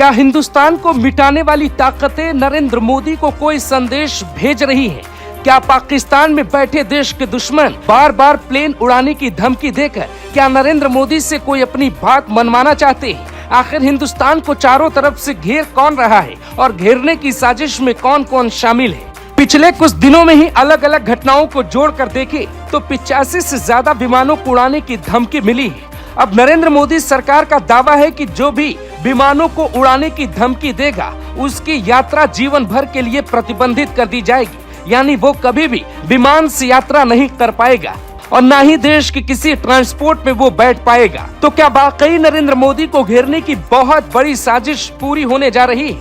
क्या हिंदुस्तान को मिटाने वाली ताकतें नरेंद्र मोदी को कोई संदेश भेज रही हैं? क्या पाकिस्तान में बैठे देश के दुश्मन बार बार प्लेन उड़ाने की धमकी देकर क्या नरेंद्र मोदी से कोई अपनी बात मनवाना चाहते हैं? आखिर हिंदुस्तान को चारों तरफ से घेर कौन रहा है और घेरने की साजिश में कौन कौन शामिल है? पिछले कुछ दिनों में ही अलग अलग घटनाओं को जोड़कर देखें तो 85 से ज्यादा विमानों को उड़ाने की धमकी मिली है। अब नरेंद्र मोदी सरकार का दावा है कि जो भी विमानों को उड़ाने की धमकी देगा उसकी यात्रा जीवन भर के लिए प्रतिबंधित कर दी जाएगी, यानी वो कभी भी विमान से यात्रा नहीं कर पाएगा और न ही देश के किसी ट्रांसपोर्ट में वो बैठ पाएगा। तो क्या वाकई नरेंद्र मोदी को घेरने की बहुत बड़ी साजिश पूरी होने जा रही है?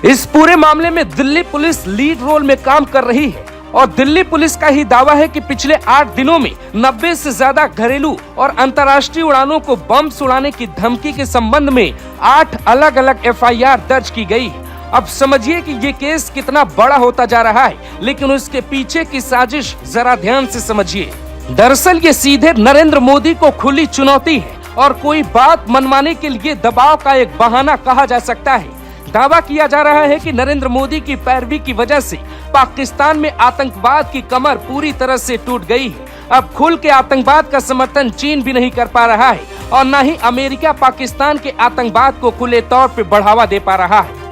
इस पूरे मामले में दिल्ली पुलिस लीड रोल में काम कर रही है और दिल्ली पुलिस का ही दावा है कि पिछले 8 दिनों में 90 से ज्यादा घरेलू और अंतर्राष्ट्रीय उड़ानों को बम उड़ाने की धमकी के संबंध में 8 अलग अलग FIR दर्ज की गई है। अब समझिए कि ये केस कितना बड़ा होता जा रहा है, लेकिन उसके पीछे की साजिश जरा ध्यान से समझिए। दरअसल ये सीधे नरेंद्र मोदी को खुली चुनौती है और कोई बात मनवाने के लिए दबाव का एक बहाना कहा जा सकता है। दावा किया जा रहा है कि नरेंद्र मोदी की पैरवी की वजह से पाकिस्तान में आतंकवाद की कमर पूरी तरह से टूट गई है। अब खुल के आतंकवाद का समर्थन चीन भी नहीं कर पा रहा है और न ही अमेरिका पाकिस्तान के आतंकवाद को खुले तौर पे बढ़ावा दे पा रहा है।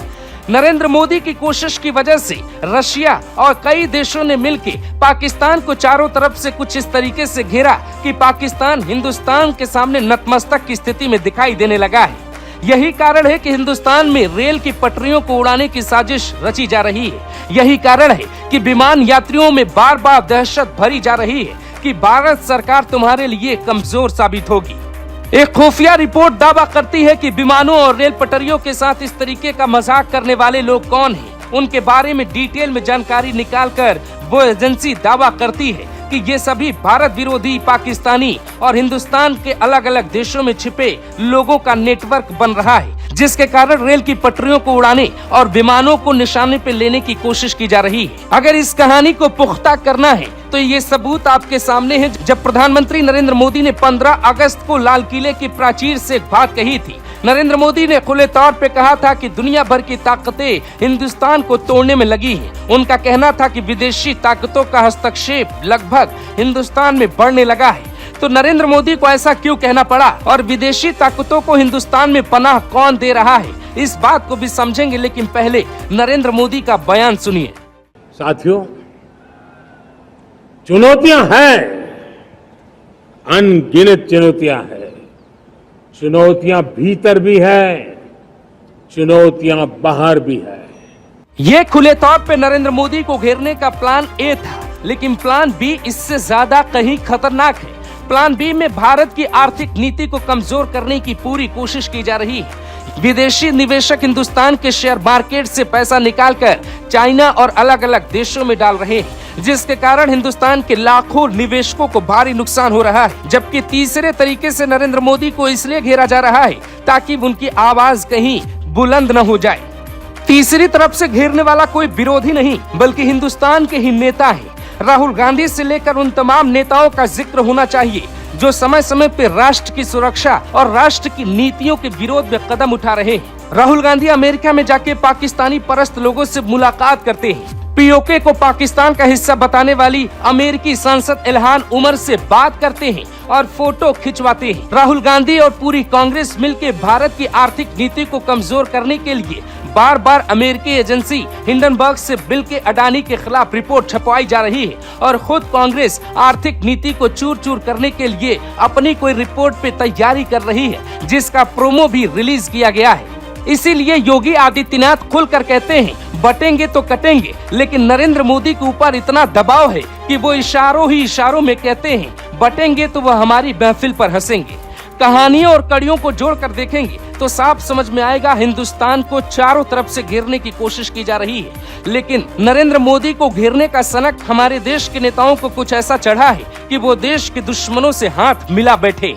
नरेंद्र मोदी की कोशिश की वजह से रशिया और कई देशों ने मिलकर पाकिस्तान को चारों तरफ से कुछ इस तरीके से घेरा कि पाकिस्तान हिंदुस्तान के सामने नतमस्तक की स्थिति में दिखाई देने लगा है। यही कारण है कि हिंदुस्तान में रेल की पटरियों को उड़ाने की साजिश रची जा रही है। यही कारण है कि विमान यात्रियों में बार बार दहशत भरी जा रही है कि भारत सरकार तुम्हारे लिए कमजोर साबित होगी। एक खुफिया रिपोर्ट दावा करती है कि विमानों और रेल पटरियों के साथ इस तरीके का मजाक करने वाले लोग कौन हैं, उनके बारे में डिटेल में जानकारी निकालकर वो एजेंसी दावा करती है कि ये सभी भारत विरोधी पाकिस्तानी और हिंदुस्तान के अलग अलग देशों में छिपे लोगों का नेटवर्क बन रहा है, जिसके कारण रेल की पटरियों को उड़ाने और विमानों को निशाने पे लेने की कोशिश की जा रही है। अगर इस कहानी को पुख्ता करना है तो ये सबूत आपके सामने है। जब प्रधानमंत्री नरेंद्र मोदी ने 15 अगस्त को लाल किले की प्राचीर से एक बात कही थी, नरेंद्र मोदी ने खुले तौर पे कहा था कि दुनिया भर की ताकतें हिंदुस्तान को तोड़ने में लगी हैं। उनका कहना था कि विदेशी ताकतों का हस्तक्षेप लगभग हिंदुस्तान में बढ़ने लगा है। तो नरेंद्र मोदी को ऐसा क्यों कहना पड़ा और विदेशी ताकतों को हिंदुस्तान में पनाह कौन दे रहा है, इस बात को भी समझेंगे, लेकिन पहले नरेंद्र मोदी का बयान सुनिए। साथियों, चुनौतियां हैं, अनगिनत चुनौतियां हैं। चुनौतियां भीतर भी है, चुनौतियां बाहर भी है। ये खुले तौर पे नरेंद्र मोदी को घेरने का प्लान ए था, लेकिन प्लान बी इससे ज्यादा कहीं खतरनाक है। प्लान बी में भारत की आर्थिक नीति को कमजोर करने की पूरी कोशिश की जा रही है। विदेशी निवेशक हिंदुस्तान के शेयर मार्केट से पैसा निकालकर चाइना और अलग अलग देशों में डाल रहे हैं, जिसके कारण हिंदुस्तान के लाखों निवेशकों को भारी नुकसान हो रहा है। जबकि तीसरे तरीके से नरेंद्र मोदी को इसलिए घेरा जा रहा है ताकि उनकी आवाज कहीं बुलंद न हो जाए। तीसरी तरफ से घेरने वाला कोई विरोधी नहीं बल्कि हिंदुस्तान के ही नेता है। राहुल गांधी से लेकर उन तमाम नेताओं का जिक्र होना चाहिए जो समय समय पे राष्ट्र की सुरक्षा और राष्ट्र की नीतियों के विरोध में कदम उठा रहे हैं। राहुल गांधी अमेरिका में जाके पाकिस्तानी परस्त लोगों से मुलाकात करते हैं। POK को पाकिस्तान का हिस्सा बताने वाली अमेरिकी सांसद इल्हान उमर से बात करते हैं और फोटो खिंचवाते हैं। राहुल गांधी और पूरी कांग्रेस मिलकर भारत की आर्थिक नीति को कमजोर करने के लिए बार बार अमेरिकी एजेंसी हिंडनबर्ग से बिल के अडानी के खिलाफ रिपोर्ट छपवाई जा रही है और खुद कांग्रेस आर्थिक नीति को चूर चूर करने के लिए अपनी कोई रिपोर्ट पे तैयारी कर रही है, जिसका प्रोमो भी रिलीज किया गया है। इसीलिए योगी आदित्यनाथ खुलकर कहते हैं बटेंगे तो कटेंगे, लेकिन नरेंद्र मोदी के ऊपर इतना दबाव है कि वो इशारों ही इशारों में कहते हैं बटेंगे तो वह हमारी महफिल पर हंसेंगे। कहानियों और कड़ियों को जोड़कर देखेंगे तो साफ समझ में आएगा हिंदुस्तान को चारों तरफ से घेरने की कोशिश की जा रही है, लेकिन नरेंद्र मोदी को घेरने का सनक हमारे देश के नेताओं को कुछ ऐसा चढ़ा है कि वो देश के दुश्मनों से हाथ मिला बैठे।